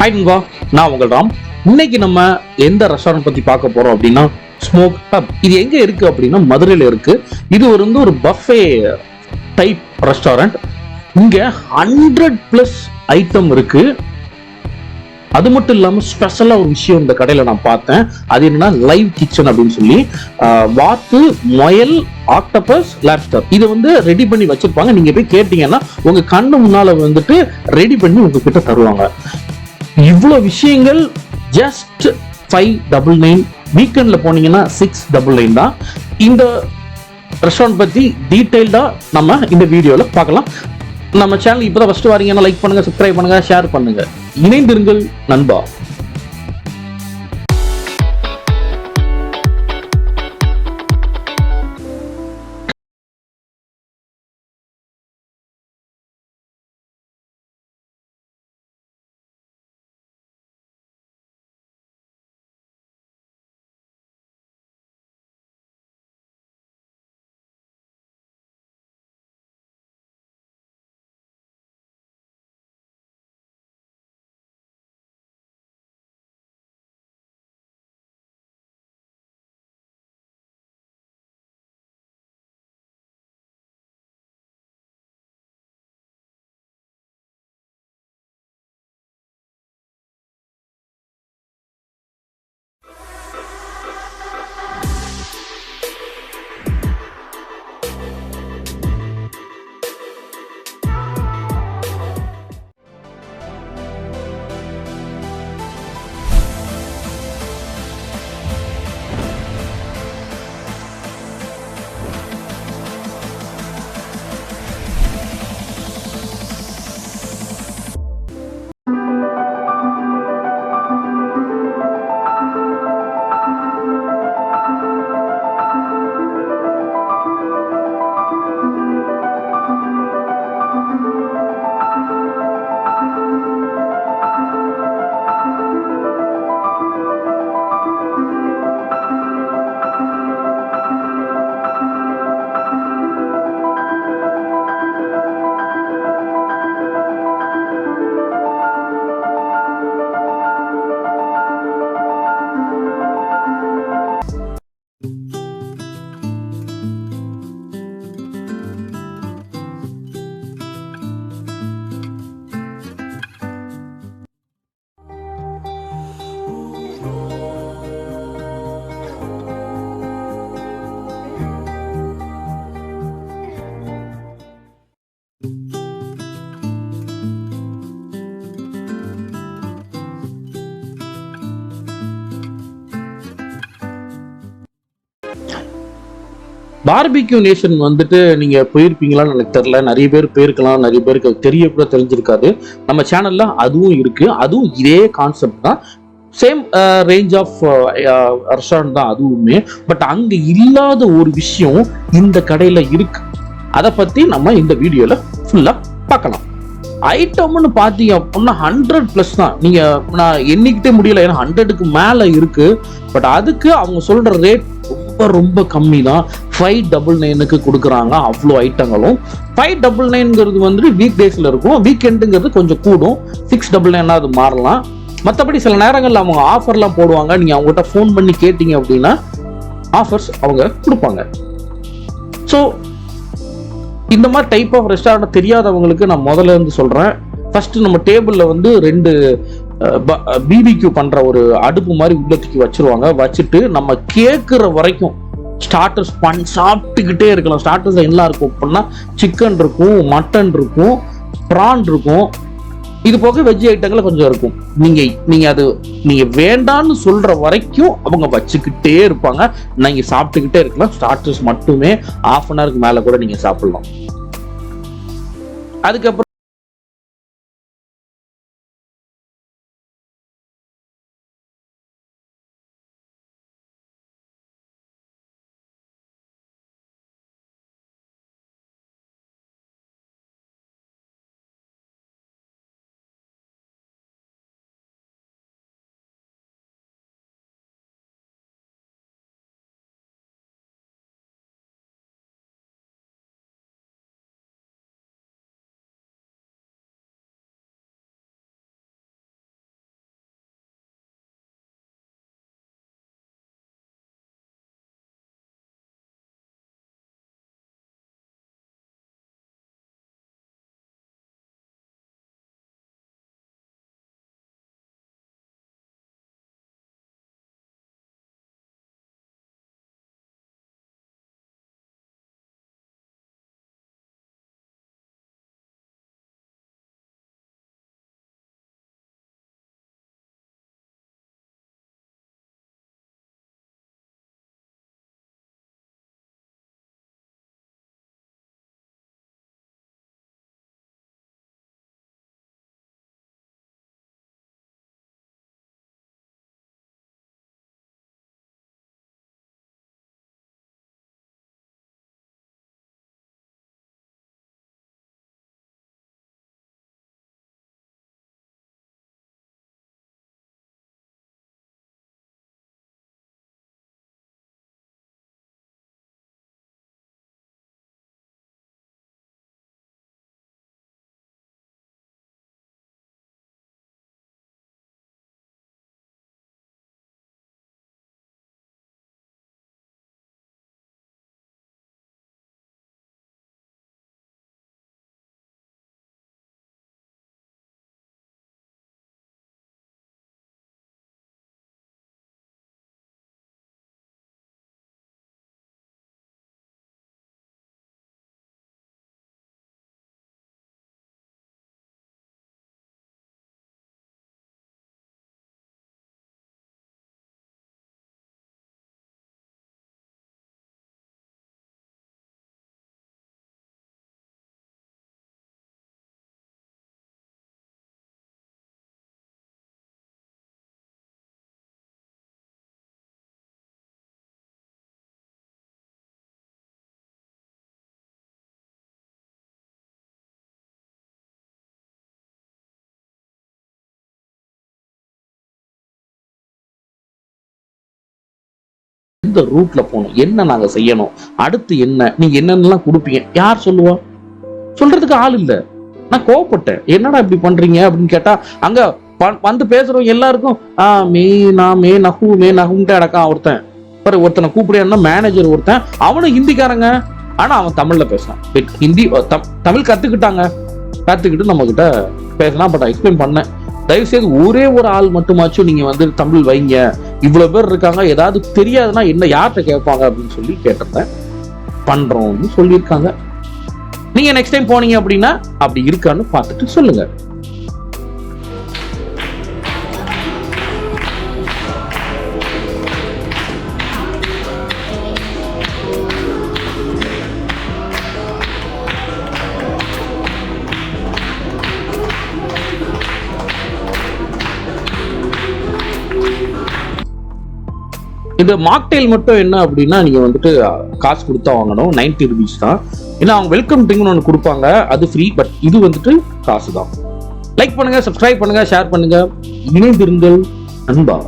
Hi நண்பா, நான் உங்கள் ராம். இன்னைக்கு நம்ம எந்த ரெஸ்டாரண்ட் பத்தி பார்க்க போறோம் அப்படின்னா ஸ்மோக் ஹப். இது எங்க இருக்கு அப்படின்னா மதுரையில இருக்கு. இது ஒரு பஃபே டைப் ரெஸ்டாரண்ட். இங்க 100+ ஐட்டம் இருக்கு. அது மட்டும் இல்லாம ஸ்பெஷலா ஒரு விஷயம் இந்த கடையில நான் பார்த்தேன். அது என்னன்னா லைவ் கிச்சன் அப்படின்னு சொல்லி வாத்து, முயல், ஆக்டோபஸ், லாப்ஸ்டர் இதை ரெடி பண்ணி வச்சிருப்பாங்க. நீங்க போய் கேட்டீங்கன்னா உங்க கண்ணு முன்னால ரெடி பண்ணி உங்ககிட்ட தருவாங்க. இவ்வளவு விஷயங்கள் ஜஸ்ட் 599. வீக்கெண்ட்ல போனீங்கன்னா 699 தான். இந்த ரெஸ்டாரண்ட் பத்தி டீடைல்டா நம்ம இந்த வீடியோல பார்க்கலாம். நம்ம சேனல் இப்பதான் ஃபர்ஸ்ட் வரீங்கன்னா லைக் பண்ணுங்க, சப்ஸ்கிரைப் பண்ணுங்க, ஷேர் பண்ணுங்க. இணைந்திருங்கள் நண்பா. பார்பிக்யூ நேஷன் நீங்க போயிருப்பீங்களான்னு எனக்கு தெரியல. நிறைய பேர் போயிருக்கலாம், நிறைய பேருக்கு தெரிய கூட தெரிஞ்சிருக்காது. நம்ம சேனல்ல அதுவும் இருக்கு. அதுவும் இதே கான்செப்ட் தான். சேம் ரேஞ்ச் ஆஃப் ரெஸ்டாரண்ட் தான் அதுவுமே. பட் அங்க இல்லாத ஒரு விஷயம் இந்த கடையில இருக்கு. அதை பத்தி நம்ம இந்த வீடியோல ஃபுல்லா பார்க்கலாம். ஐட்டம்னு பாத்தீங்க அப்படின்னா 100+ தான். நீங்க நான் எண்ணிக்கிட்டே முடியல, ஏன்னா 100க்கு மேல இருக்கு. பட் அதுக்கு அவங்க சொல்ற ரேட் ரொம்ப ரொம்ப கம்மி தான். 599க்கு கொடுக்குறாங்க அவ்வளோ ஐட்டங்களும். 599ங்கிறது வீக் டேஸ்ல இருக்கும், வீக்கெண்டுங்கிறது கொஞ்சம் கூடும். 699 அது மாறலாம். மற்றபடி சில நேரங்கள்ல அவங்க ஆஃபர்லாம் போடுவாங்க. நீங்க அவங்ககிட்ட ஃபோன் பண்ணி கேட்டீங்க அப்படின்னா ஆஃபர்ஸ் அவங்க கொடுப்பாங்க. ஸோ இந்த மாதிரி டைப் ஆஃப் ரெஸ்டாரண்ட் தெரியாதவங்களுக்கு நான் முதல்ல இருந்து சொல்றேன். ஃபர்ஸ்ட் நம்ம டேபிள்ல 2 பிபிக்யூ பண்ற ஒரு அடுப்பு மாதிரி உள்ளத்துக்கு வச்சிருவாங்க. வச்சுட்டு நம்ம கேட்குற வரைக்கும் ஸ்டார்டர்ஸ் சாப்பிட்டுக்கிட்டே இருக்கலாம். ஸ்டார்டர்ஸ் என்ன இருக்கும் அப்படின்னா சிக்கன் இருக்கும், மட்டன் இருக்கும், ப்ரான் இருக்கும். இது போக வெஜ் ஐட்டங்கள் கொஞ்சம் இருக்கும். நீங்க வேண்டான்னு சொல்ற வரைக்கும் அவங்க வச்சுக்கிட்டே இருப்பாங்க. நீங்க சாப்பிட்டுக்கிட்டே இருக்கலாம். ஸ்டார்டர்ஸ் மட்டுமே ½ அன் ஹவருக்கு மேல கூட நீங்க சாப்பிடலாம். அதுக்கப்புறம் எந்த ரூட்ல போகணும், என்ன நாங்க செய்யணும், அடுத்து என்ன, நீங்க என்னென்னலாம் கொடுப்பீங்க, யார் சொல்லுவா? சொல்றதுக்கு ஆள் இல்ல. நான் கோவப்பட்டேன், என்னடா இப்படி பண்றீங்க அப்படின்னு கேட்டா, அங்க வந்து பேசுறவங்க எல்லாருக்கும் மே நகுன்ட்டு அடக்கம். ஒருத்தனை கூப்பிடுன்னா மேனேஜர் ஒருத்தன், அவனும் ஹிந்திக்காரங்க, ஆனா அவன் தமிழ்ல பேசுறான். ஹிந்தி தமிழ் கத்துக்கிட்டு நம்ம கிட்ட பேசலாம். பட் எக்ஸ்பிளைன் பண்ணேன், தயவு செய்து ஒரே ஒரு ஆள் மட்டுமாச்சும் நீங்க வந்து தமிழ் வைங்க, இவ்வளவு பேர் இருக்காங்க, ஏதாவது தெரியாதுன்னா என்ன யார்கிட்ட கேட்பாங்க அப்படின்னு சொல்லி கேட்டிருந்தேன். பண்றோம்னு சொல்லியிருக்காங்க. நீங்க நெக்ஸ்ட் டைம் போனீங்க அப்படின்னா அப்படி இருக்கான்னு பார்த்துட்டு சொல்லுங்க. இந்த மாக்டெயில் மட்டும் என்ன அப்படின்னா, நீங்க வந்துட்டு காசு கொடுத்தா வாங்கணும், 90 rupees தான். ஏன்னா அவங்க வெல்கம் ட்ரிங்க்னு ஒன்று கொடுப்பாங்க, அது ஃப்ரீ. பட் இது வந்துட்டு காசு தான். லைக் பண்ணுங்க, சப்ஸ்கிரைப் பண்ணுங்க, ஷேர் பண்ணுங்க, இணைந்திருங்கள் நண்பா.